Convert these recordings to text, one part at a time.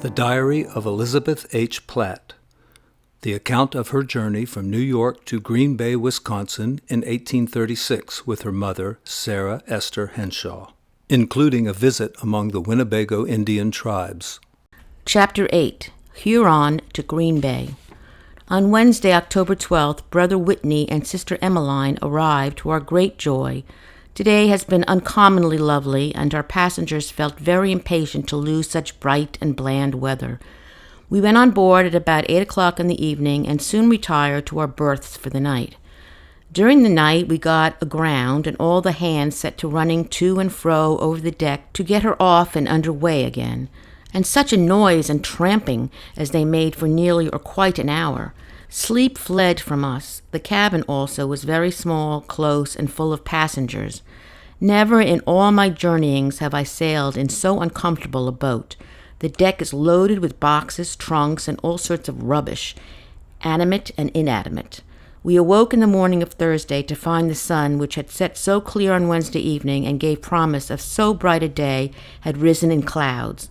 The Diary of Elizabeth H. Platt. The account of her journey from New York to Green Bay, Wisconsin in 1836 with her mother, Sarah Esther Henshaw, including a visit among the Winnebago Indian tribes. Chapter 8. Huron to Green Bay. On Wednesday, October 12th, Brother Whitney and Sister Emmeline arrived to our great joy. Today has been uncommonly lovely, and our passengers felt very impatient to lose such bright and bland weather. We went on board at about 8 o'clock in the evening and soon retired to our berths for the night. During the night, we got aground, and all the hands set to running to and fro over the deck to get her off and under way again. And such a noise and tramping as they made for nearly or quite an hour. Sleep fled from us. The cabin also was very small, close, and full of passengers. Never in all my journeyings have I sailed in so uncomfortable a boat. The deck is loaded with boxes, trunks, and all sorts of rubbish, animate and inanimate. We awoke in the morning of Thursday to find the sun, which had set so clear on Wednesday evening and gave promise of so bright a day, had risen in clouds.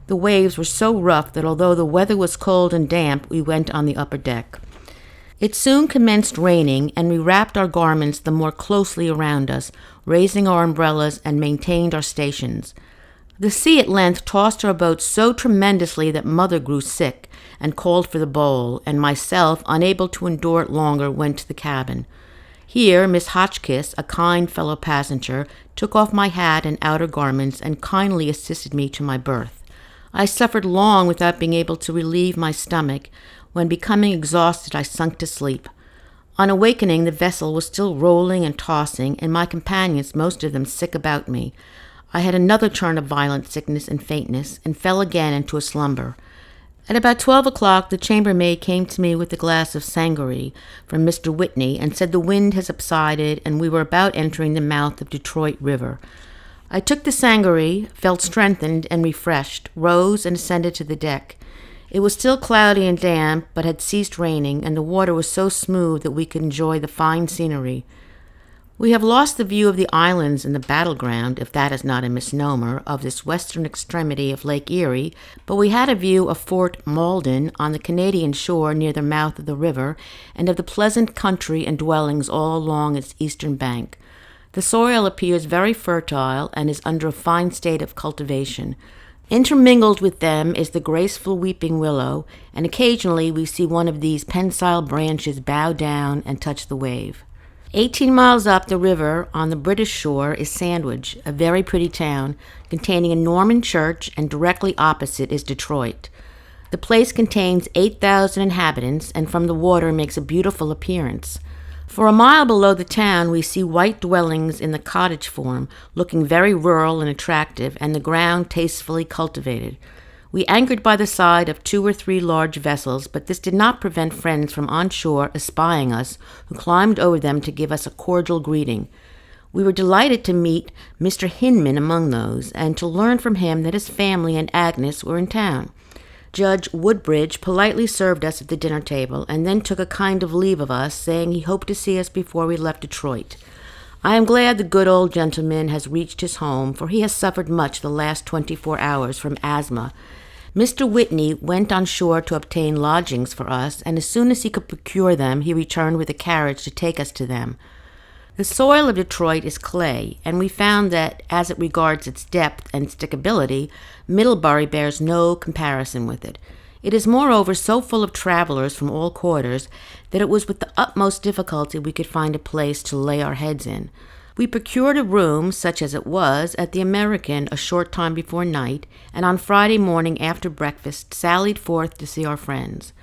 The waves were so rough that although the weather was cold and damp, we went on the upper deck. It soon commenced raining, and we wrapped our garments the more closely around us, raising our umbrellas, and maintained our stations. The sea at length tossed our boat so tremendously that Mother grew sick and called for the bowl, and myself, unable to endure it longer, went to the cabin. Here Miss Hotchkiss, a kind fellow passenger, took off my hat and outer garments and kindly assisted me to my berth. I suffered long without being able to relieve my stomach. When becoming exhausted, I sunk to sleep. On awakening, the vessel was still rolling and tossing, and my companions, most of them sick about me. I had another turn of violent sickness and faintness, and fell again into a slumber. At about 12 o'clock, the chambermaid came to me with a glass of sangaree from Mr. Whitney, and said the wind had subsided, and we were about entering the mouth of Detroit River. I took the sangaree, felt strengthened and refreshed, rose and ascended to the deck. It was still cloudy and damp, but had ceased raining, and the water was so smooth that we could enjoy the fine scenery. We have lost the view of the islands in the battleground, if that is not a misnomer, of this western extremity of Lake Erie, but we had a view of Fort Malden on the Canadian shore near the mouth of the river, and of the pleasant country and dwellings all along its eastern bank. The soil appears very fertile and is under a fine state of cultivation. Intermingled with them is the graceful weeping willow, and occasionally we see one of these pensile branches bow down and touch the wave. 18 miles up the river on the British shore is Sandwich, a very pretty town containing a Norman church, and directly opposite is Detroit. The place contains 8,000 inhabitants, and from the water makes a beautiful appearance. For a mile below the town, we see white dwellings in the cottage form, looking very rural and attractive, and the ground tastefully cultivated. We anchored by the side of 2 or 3 large vessels, but this did not prevent friends from on shore espying us, who climbed over them to give us a cordial greeting. We were delighted to meet Mr. Hinman among those, and to learn from him that his family and Agnes were in town. Judge Woodbridge politely served us at the dinner table, and then took a kind of leave of us, saying he hoped to see us before we left Detroit. I am glad the good old gentleman has reached his home, for he has suffered much the last 24 hours from asthma. Mr. Whitney went on shore to obtain lodgings for us, and as soon as he could procure them, he returned with a carriage to take us to them. The soil of Detroit is clay, and we found that, as it regards its depth and stickability, Middlebury bears no comparison with it. It is moreover so full of travelers from all quarters that it was with the utmost difficulty we could find a place to lay our heads in. We procured a room, such as it was, at the American a short time before night, and on Friday morning after breakfast sallied forth to see our friends.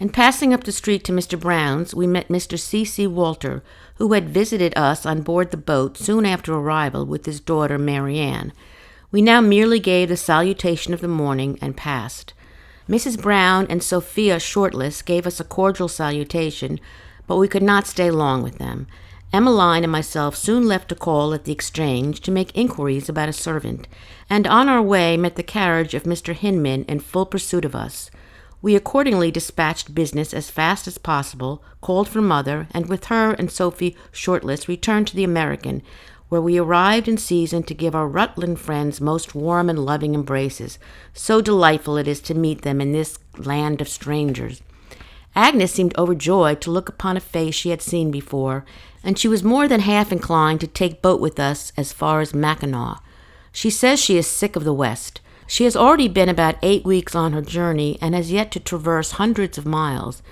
In passing up the street to Mr. Brown's, we met Mr. C.C. Walter, who had visited us on board the boat soon after arrival with his daughter Mary Ann. We now merely gave the salutation of the morning and passed. Mrs. Brown and Sophia Shortless gave us a cordial salutation, but we could not stay long with them. Emmeline and myself soon left a call at the exchange to make inquiries about a servant, and on our way met the carriage of Mr. Hinman in full pursuit of us. We accordingly dispatched business as fast as possible, called for Mother, and with her and Sophie Shortless returned to the American, where we arrived in season to give our Rutland friends most warm and loving embraces. So delightful it is to meet them in this land of strangers. Agnes seemed overjoyed to look upon a face she had seen before, and she was more than half inclined to take boat with us as far as Mackinac. She says she is sick of the West. She has already been about 8 weeks on her journey and has yet to traverse hundreds of miles.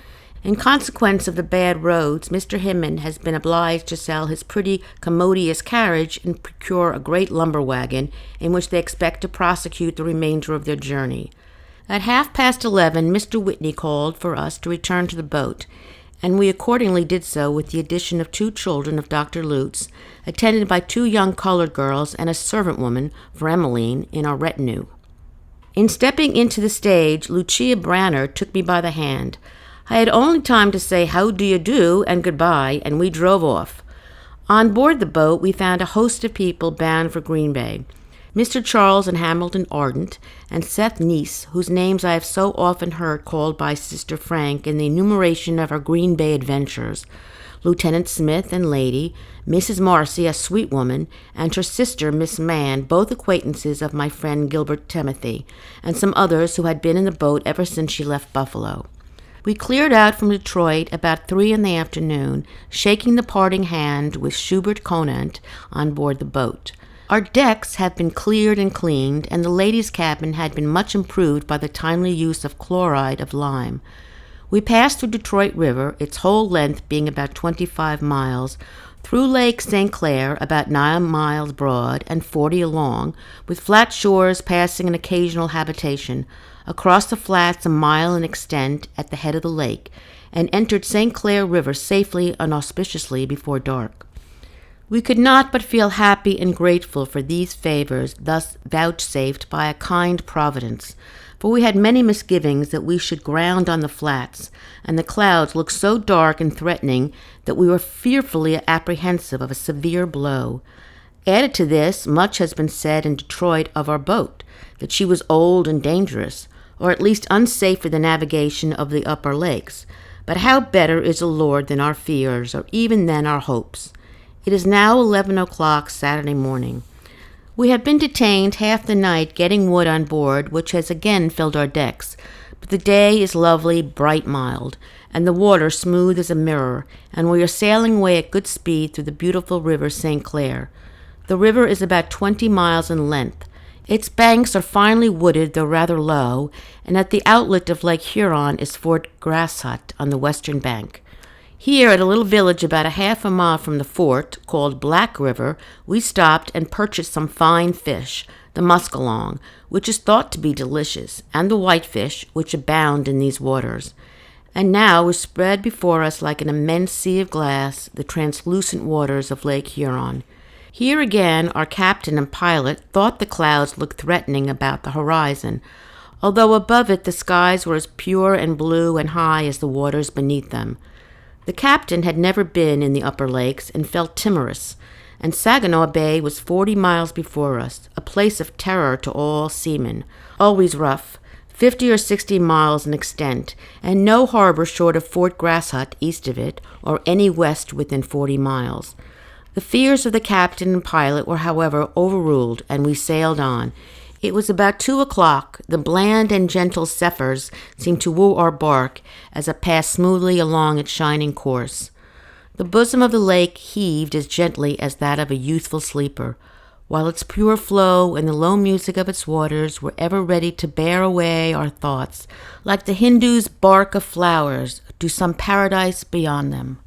In consequence of the bad roads, Mr. Hinman has been obliged to sell his pretty commodious carriage and procure a great lumber wagon in which they expect to prosecute the remainder of their journey. At 11:30, Mr. Whitney called for us to return to the boat, and we accordingly did so with the addition of 2 children of Dr. Lutz, attended by 2 young colored girls and a servant woman for Emmeline in our retinue. In stepping into the stage, Lucia Branner took me by the hand. I had only time to say how do you do and goodbye, and we drove off. On board the boat, we found a host of people bound for Green Bay. Mr. Charles and Hamilton Ardent, and Seth Neese, whose names I have so often heard called by Sister Frank in the enumeration of our Green Bay adventures, Lieutenant Smith and Lady, Mrs. Marcy, a sweet woman, and her sister, Miss Mann, both acquaintances of my friend Gilbert Timothy, and some others who had been in the boat ever since she left Buffalo. We cleared out from Detroit about 3 in the afternoon, shaking the parting hand with Schubert Conant on board the boat. Our decks have been cleared and cleaned, and the ladies' cabin had been much improved by the timely use of chloride of lime. We passed through Detroit River, its whole length being about 25 miles, through Lake St. Clair, about 9 miles broad and 40 long, with flat shores passing an occasional habitation, across the flats a mile in extent at the head of the lake, and entered St. Clair River safely and auspiciously before dark. We could not but feel happy and grateful for these favors thus vouchsafed by a kind Providence, for we had many misgivings that we should ground on the flats, and the clouds looked so dark and threatening that we were fearfully apprehensive of a severe blow. Added to this, much has been said in Detroit of our boat, that she was old and dangerous, or at least unsafe for the navigation of the upper lakes. But how better is the Lord than our fears, or even than our hopes? It is now 11 o'clock Saturday morning. We have been detained half the night getting wood on board, which has again filled our decks, but the day is lovely, bright, mild, and the water smooth as a mirror, and we are sailing away at good speed through the beautiful river St. Clair. The river is about 20 miles in length. Its banks are finely wooded, though rather low, and at the outlet of Lake Huron is Fort Grasshut on the western bank. Here, at a little village about a half a mile from the fort, called Black River, we stopped and purchased some fine fish, the muskellong, which is thought to be delicious, and the whitefish, which abound in these waters. And now is spread before us like an immense sea of glass the translucent waters of Lake Huron. Here again our captain and pilot thought the clouds looked threatening about the horizon, although above it the skies were as pure and blue and high as the waters beneath them. The captain had never been in the upper lakes and felt timorous, and Saginaw Bay was 40 miles before us, a place of terror to all seamen, always rough, 50 or 60 miles in extent, and no harbor short of Fort Grasshut east of it, or any west within 40 miles. The fears of the captain and pilot were, however, overruled, and we sailed on. It was about 2 o'clock. The bland and gentle zephyrs seemed to woo our bark as it passed smoothly along its shining course. The bosom of the lake heaved as gently as that of a youthful sleeper, while its pure flow and the low music of its waters were ever ready to bear away our thoughts, like the Hindu's bark of flowers, to some paradise beyond them.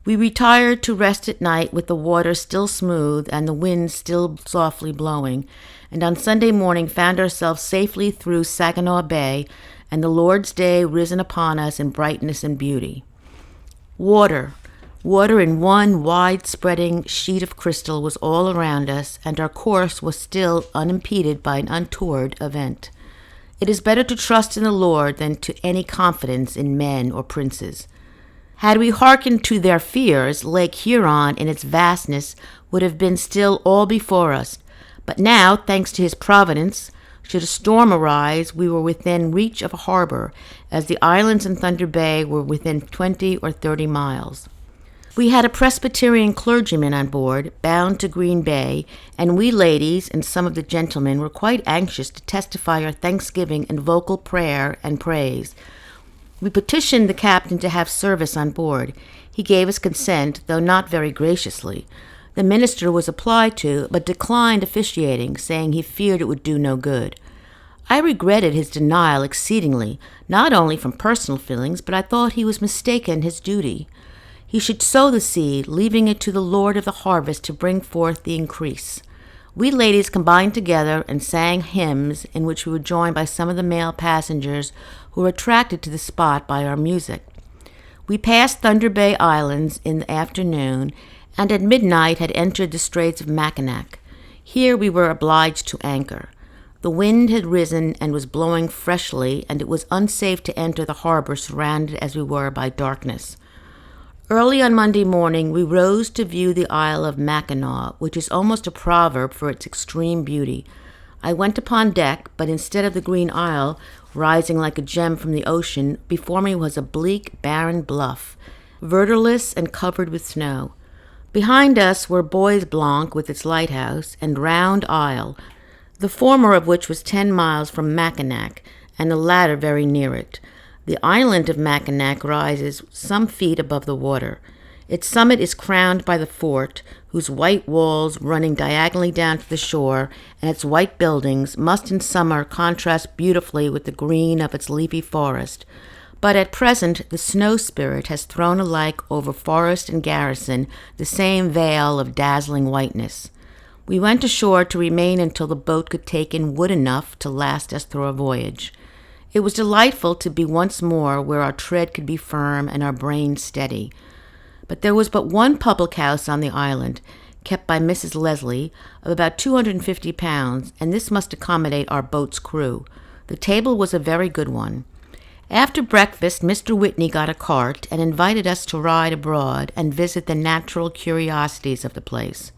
We retired to rest at night with the water still smooth and the wind still softly blowing, and on Sunday morning found ourselves safely through Saginaw Bay, and the Lord's day risen upon us in brightness and beauty. Water in one wide-spreading sheet of crystal was all around us, and our course was still unimpeded by an untoward event. It is better to trust in the Lord than to any confidence in men or princes. Had we hearkened to their fears, Lake Huron in its vastness would have been still all before us. But now, thanks to his providence, should a storm arise, we were within reach of a harbor, as the islands in Thunder Bay were within 20 or 30 miles. We had a Presbyterian clergyman on board, bound to Green Bay, and we ladies and some of the gentlemen were quite anxious to testify our thanksgiving in vocal prayer and praise. We petitioned the captain to have service on board. He gave his consent, though not very graciously. The minister was applied to, but declined officiating, saying he feared it would do no good. I regretted his denial exceedingly, not only from personal feelings, but I thought he was mistaken in his duty. He should sow the seed, leaving it to the Lord of the harvest to bring forth the increase. We ladies combined together and sang hymns in which we were joined by some of the male passengers who were attracted to the spot by our music. We passed Thunder Bay Islands in the afternoon and at midnight had entered the Straits of Mackinac. Here we were obliged to anchor. The wind had risen and was blowing freshly, and it was unsafe to enter the harbor surrounded as we were by darkness. Early on Monday morning, we rose to view the Isle of Mackinac, which is almost a proverb for its extreme beauty. I went upon deck, but instead of the green isle, rising like a gem from the ocean, before me was a bleak, barren bluff, verdureless and covered with snow. Behind us were Bois Blanc with its lighthouse, and Round Isle, the former of which was 10 miles from Mackinac, and the latter very near it. The Island of Mackinacari rises some feet above the water. Its summit is crowned by the fort, whose white walls running diagonally down to the shore, and its white buildings must in summer contrast beautifully with the green of its leafy forest. But at present the snow spirit has thrown alike over forest and garrison the same veil of dazzling whiteness. We went ashore to remain until the boat could take in wood enough to last us through a voyage. It was delightful to be once more where our tread could be firm and our brains steady. But there was but one public house on the island, kept by Mrs. Leslie, of about 250 pounds, and this must accommodate our boat's crew. The table was a very good one. After breakfast, Mr. Whitney got a cart and invited us to ride abroad and visit the natural curiosities of the place.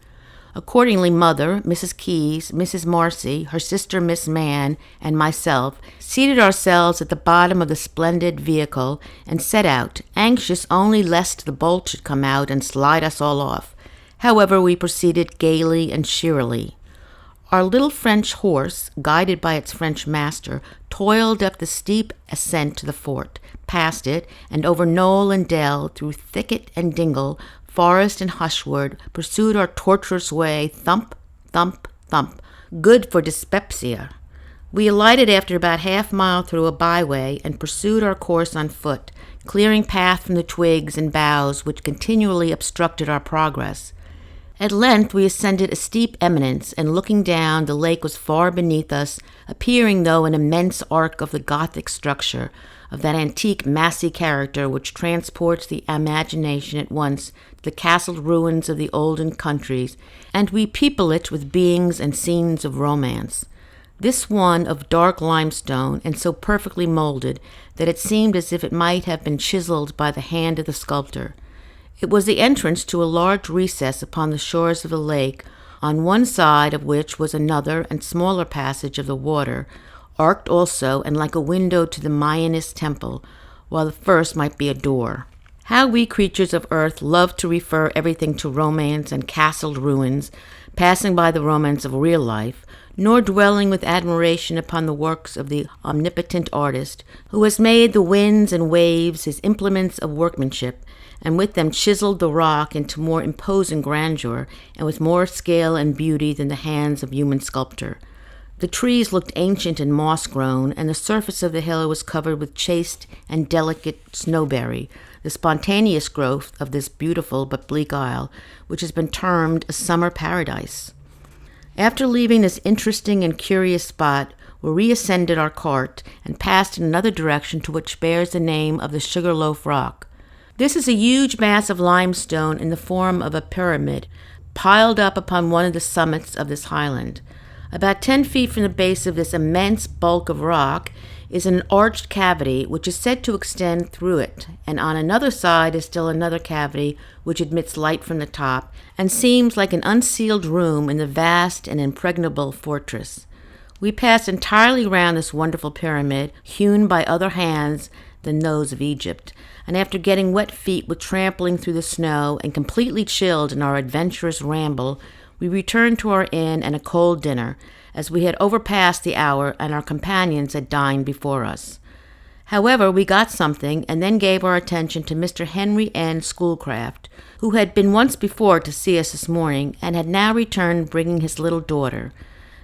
Accordingly, Mother, Mrs. Keyes, Mrs. Marcy, her sister Miss Mann, and myself seated ourselves at the bottom of the splendid vehicle and set out, anxious only lest the bolt should come out and slide us all off. However, we proceeded gaily and cheerily. Our little French horse, guided by its French master, toiled up the steep ascent to the fort, past it, and over knoll and dell, through thicket and dingle, forest and hushwood, pursued our tortuous way, thump, thump, thump, good for dyspepsia. We alighted after about half-mile through a byway and pursued our course on foot, clearing path from the twigs and boughs which continually obstructed our progress. At length we ascended a steep eminence, and looking down, the lake was far beneath us, appearing though an immense arc of the Gothic structure, of that antique massy character which transports the imagination at once to the castled ruins of the olden countries, and we people it with beings and scenes of romance. This one of dark limestone, and so perfectly molded that it seemed as if it might have been chiseled by the hand of the sculptor. It was the entrance to a large recess upon the shores of the lake, on one side of which was another and smaller passage of the water, arched also and like a window to the Mayanist temple, while the first might be a door. How we creatures of earth love to refer everything to romance and castled ruins, passing by the romance of real life, nor dwelling with admiration upon the works of the omnipotent artist, who has made the winds and waves his implements of workmanship, and with them chiseled the rock into more imposing grandeur, and with more scale and beauty than the hands of human sculptor. The trees looked ancient and moss-grown, and the surface of the hill was covered with chaste and delicate snowberry, the spontaneous growth of this beautiful but bleak isle, which has been termed a summer paradise. After leaving this interesting and curious spot, we reascended our cart and passed in another direction to which bears the name of the Sugarloaf Rock. This is a huge mass of limestone in the form of a pyramid, piled up upon one of the summits of this highland. About 10 feet from the base of this immense bulk of rock is an arched cavity which is said to extend through it, and on another side is still another cavity which admits light from the top, and seems like an unsealed room in the vast and impregnable fortress. We passed entirely round this wonderful pyramid, hewn by other hands than those of Egypt, and after getting wet feet with trampling through the snow and completely chilled in our adventurous ramble, we returned to our inn and a cold dinner, as we had overpassed the hour and our companions had dined before us. However, we got something and then gave our attention to Mr. Henry N. Schoolcraft, who had been once before to see us this morning and had now returned bringing his little daughter.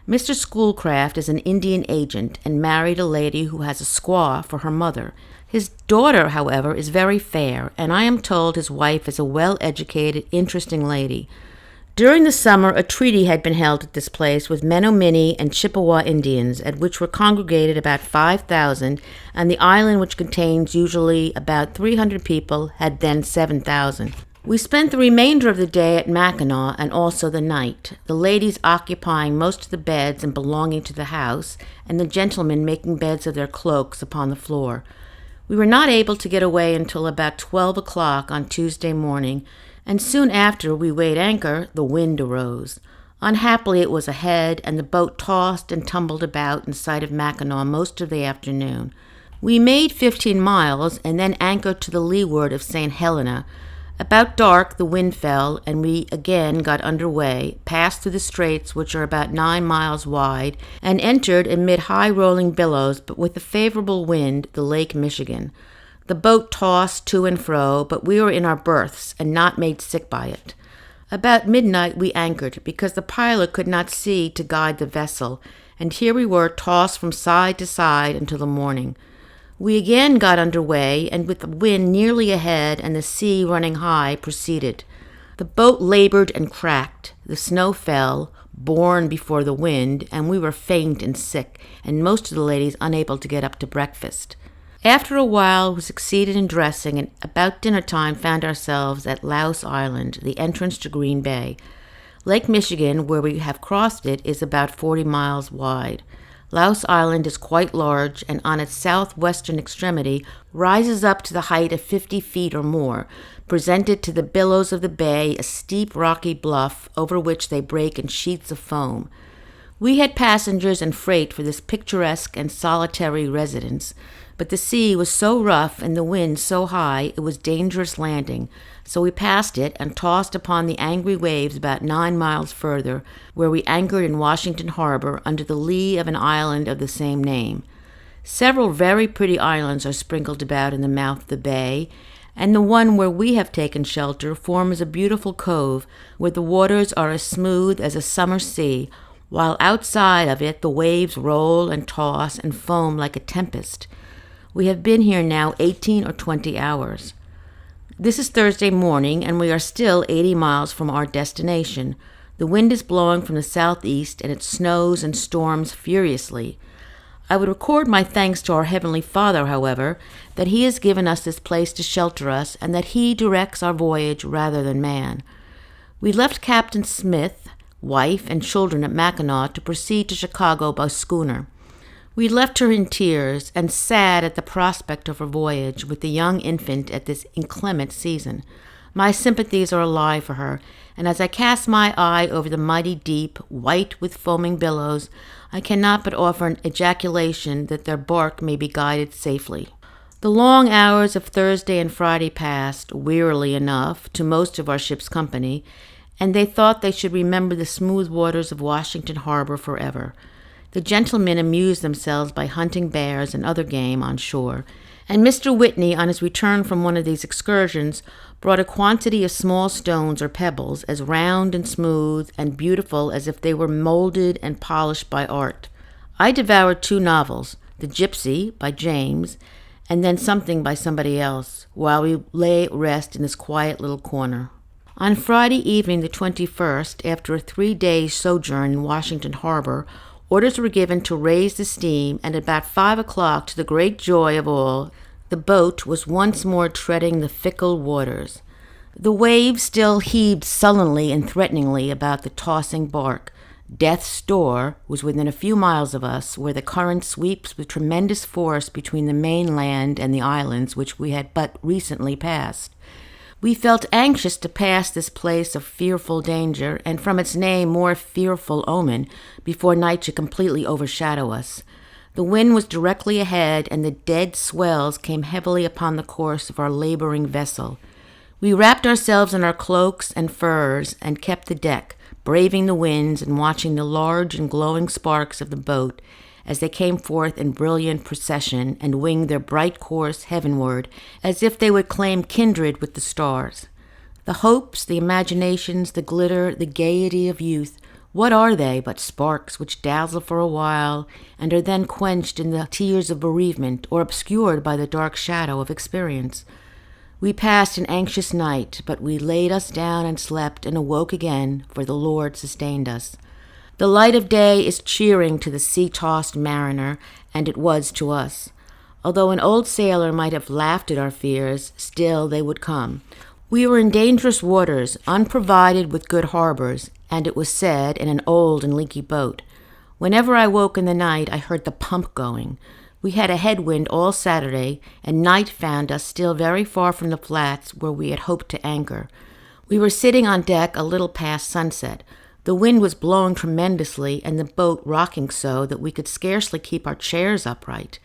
Mr. Schoolcraft is an Indian agent and married a lady who has a squaw for her mother. His daughter, however, is very fair, and I am told his wife is a well-educated, interesting lady. During the summer, a treaty had been held at this place with Menominee and Chippewa Indians, at which were congregated about 5,000, and the island, which contains usually about 300 people, had then 7,000. We spent the remainder of the day at Mackinac and also the night, the ladies occupying most of the beds and belonging to the house, and the gentlemen making beds of their cloaks upon the floor. We were not able to get away until about 12 o'clock on Tuesday morning, and soon after we weighed anchor, the wind arose. Unhappily, it was ahead, and the boat tossed and tumbled about in sight of Mackinac most of the afternoon. We made 15 miles and then anchored to the leeward of St. Helena. About dark, the wind fell, and we again got under way, passed through the straits, which are about 9 miles wide, and entered, amid high-rolling billows, but with a favorable wind, the Lake Michigan. The boat tossed to and fro, but we were in our berths and not made sick by it. About midnight we anchored, because the pilot could not see to guide the vessel, and here we were tossed from side to side until the morning. We again got under way, and with the wind nearly ahead and the sea running high, proceeded. The boat labored and cracked. The snow fell, borne before the wind, and we were faint and sick, and most of the ladies unable to get up to breakfast. After a while, we succeeded in dressing, and about dinner time found ourselves at Louse Island, the entrance to Green Bay. Lake Michigan, where we have crossed it, is about 40 miles wide. Louse Island is quite large, and on its southwestern extremity rises up to the height of 50 feet or more, presented to the billows of the bay a steep rocky bluff over which they break in sheets of foam. We had passengers and freight for this picturesque and solitary residence, but the sea was so rough and the wind so high it was dangerous landing, so we passed it and tossed upon the angry waves about 9 miles further, where we anchored in Washington Harbor under the lee of an island of the same name. Several very pretty islands are sprinkled about in the mouth of the bay, and the one where we have taken shelter forms a beautiful cove where the waters are as smooth as a summer sea, while outside of it the waves roll and toss and foam like a tempest. We have been here now 18 or 20 hours. This is Thursday morning, and we are still 80 miles from our destination. The wind is blowing from the southeast, and it snows and storms furiously. I would record my thanks to our Heavenly Father, however, that He has given us this place to shelter us, and that He directs our voyage rather than man. We left Captain Smith, wife, and children at Mackinac to proceed to Chicago by schooner. We left her in tears and sad at the prospect of her voyage with the young infant at this inclement season. My sympathies are alive for her, and as I cast my eye over the mighty deep, white with foaming billows, I cannot but offer an ejaculation that their bark may be guided safely. The long hours of Thursday and Friday passed, wearily enough, to most of our ship's company, and they thought they should remember the smooth waters of Washington Harbor forever. The gentlemen amused themselves by hunting bears and other game on shore, and Mr. Whitney, on his return from one of these excursions, brought a quantity of small stones or pebbles, as round and smooth and beautiful as if they were molded and polished by art. I devoured 2 novels, The Gypsy, by James, and then something by somebody else, while we lay at rest in this quiet little corner. On Friday evening, the 21st, after a 3-day sojourn in Washington Harbor, orders were given to raise the steam, and at about 5 o'clock, to the great joy of all, the boat was once more treading the fickle waters. The waves still heaved sullenly and threateningly about the tossing bark. Death's Door was within a few miles of us, where the current sweeps with tremendous force between the mainland and the islands which we had but recently passed. We felt anxious to pass this place of fearful danger, and from its name more fearful omen, before night should completely overshadow us. The wind was directly ahead, and the dead swells came heavily upon the course of our laboring vessel. We wrapped ourselves in our cloaks and furs and kept the deck, braving the winds and watching the large and glowing sparks of the boat as they came forth in brilliant procession and winged their bright course heavenward as if they would claim kindred with the stars. The hopes, the imaginations, the glitter, the gaiety of youth, what are they but sparks which dazzle for a while and are then quenched in the tears of bereavement or obscured by the dark shadow of experience? We passed an anxious night, but we laid us down and slept and awoke again, for the Lord sustained us. The light of day is cheering to the sea-tossed mariner, and it was to us. Although an old sailor might have laughed at our fears, still they would come. We were in dangerous waters, unprovided with good harbors, and it was said, in an old and leaky boat. Whenever I woke in the night, I heard the pump going. We had a headwind all Saturday, and night found us still very far from the flats where we had hoped to anchor. We were sitting on deck a little past sunset. The wind was blowing tremendously, and the boat rocking so that we could scarcely keep our chairs upright.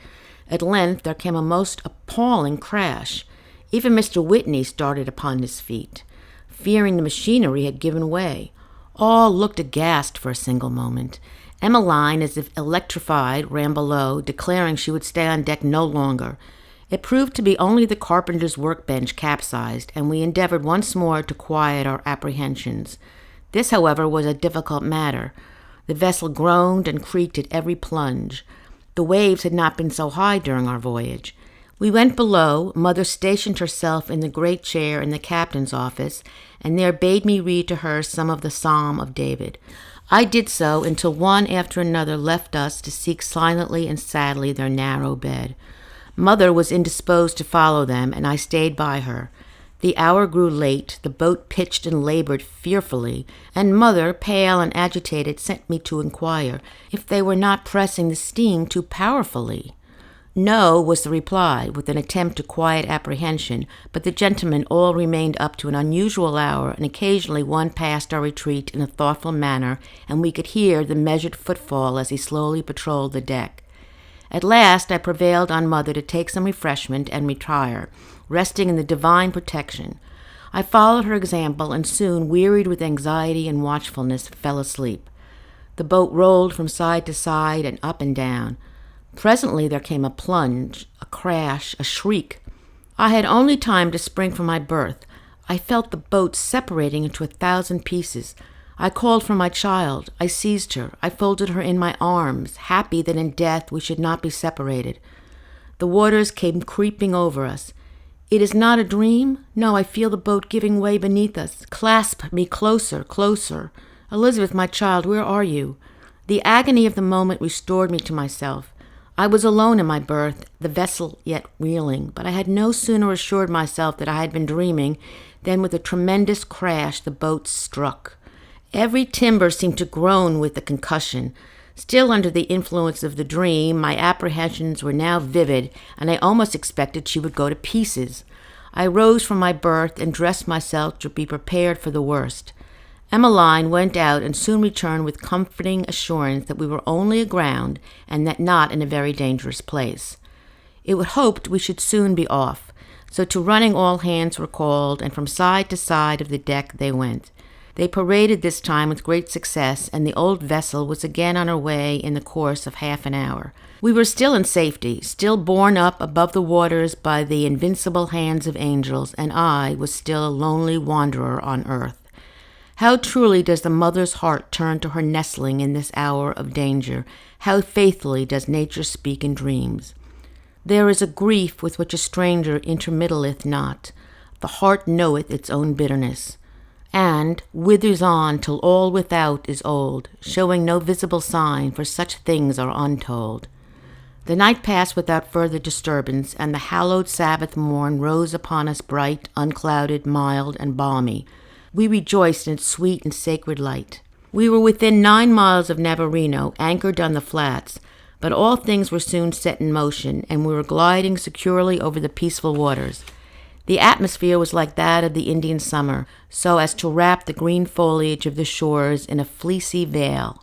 At length there came a most appalling crash. Even Mr. Whitney started upon his feet, fearing the machinery had given way. All looked aghast for a single moment. Emmeline, as if electrified, ran below, declaring she would stay on deck no longer. It proved to be only the carpenter's workbench capsized, and we endeavored once more to quiet our apprehensions. This, however, was a difficult matter. The vessel groaned and creaked at every plunge. The waves had not been so high during our voyage. We went below. Mother stationed herself in the great chair in the captain's office, and there bade me read to her some of the Psalm of David. I did so until one after another left us to seek silently and sadly their narrow bed. Mother was indisposed to follow them, and I stayed by her. The hour grew late, the boat pitched and labored fearfully, and Mother, pale and agitated, sent me to inquire if they were not pressing the steam too powerfully. No, was the reply, with an attempt to quiet apprehension, but the gentlemen all remained up to an unusual hour, and occasionally one passed our retreat in a thoughtful manner, and we could hear the measured footfall as he slowly patrolled the deck. At last I prevailed on Mother to take some refreshment and retire, resting in the divine protection. I followed her example, and soon, wearied with anxiety and watchfulness, fell asleep. The boat rolled from side to side and up and down. Presently there came a plunge, a crash, a shriek. I had only time to spring from my berth. I felt the boat separating into 1,000 pieces. I called for my child. I seized her. I folded her in my arms, happy that in death we should not be separated. The waters came creeping over us. It is not a dream? No, I feel the boat giving way beneath us. Clasp me closer, closer. Elizabeth, my child, where are you? The agony of the moment restored me to myself. I was alone in my berth, the vessel yet reeling, but I had no sooner assured myself that I had been dreaming than with a tremendous crash the boat struck. Every timber seemed to groan with the concussion. Still under the influence of the dream, my apprehensions were now vivid, and I almost expected she would go to pieces. I rose from my berth and dressed myself to be prepared for the worst. Emmeline went out and soon returned with comforting assurance that we were only aground and that not in a very dangerous place. It was hoped we should soon be off, so to running all hands were called, and from side to side of the deck they went. They paraded this time with great success, and the old vessel was again on her way in the course of half an hour. We were still in safety, still borne up above the waters by the invincible hands of angels, and I was still a lonely wanderer on earth. How truly does the mother's heart turn to her nestling in this hour of danger! How faithfully does nature speak in dreams! There is a grief with which a stranger intermeddleth not. The heart knoweth its own bitterness, and withers on till all without is old, showing no visible sign, for such things are untold. The night passed without further disturbance, and the hallowed Sabbath morn rose upon us bright, unclouded, mild, and balmy. We rejoiced in its sweet and sacred light. We were within 9 miles of Navarino, anchored on the flats, but all things were soon set in motion, and we were gliding securely over the peaceful waters. The atmosphere was like that of the Indian summer, so as to wrap the green foliage of the shores in a fleecy veil.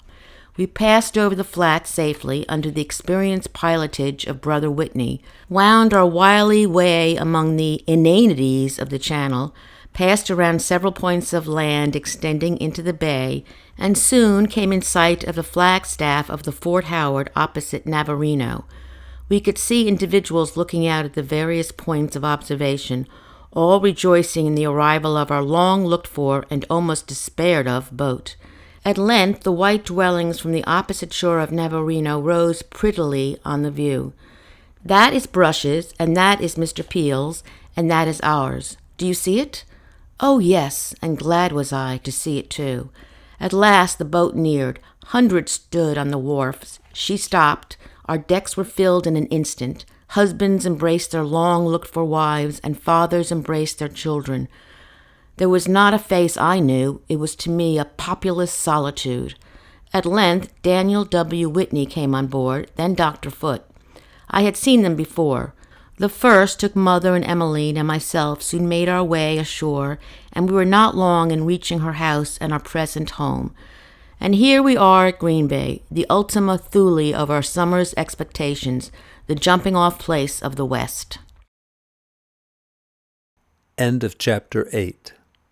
We passed over the flats safely under the experienced pilotage of Brother Whitney, wound our wily way among the inanities of the channel, passed around several points of land extending into the bay, and soon came in sight of the flagstaff of the Fort Howard opposite Navarino. We could see individuals looking out at the various points of observation, all rejoicing in the arrival of our long-looked-for and almost despaired-of boat. At length, the white dwellings from the opposite shore of Navarino rose prettily on the view. That is Brush's, and that is Mr. Peel's, and that is ours. Do you see it? Oh, yes, and glad was I to see it too. At last the boat neared. Hundreds stood on the wharfs. She stopped. Our decks were filled in an instant. Husbands embraced their long-looked-for wives, and fathers embraced their children. There was not a face I knew. It was to me a populous solitude. At length, Daniel W. Whitney came on board, then Dr. Foote. I had seen them before. The first took Mother and Emmeline and myself soon made our way ashore, and we were not long in reaching her house and our present home. And here we are at Green Bay, the Ultima Thule of our summer's expectations, the jumping-off place of the West. End of Chapter 8.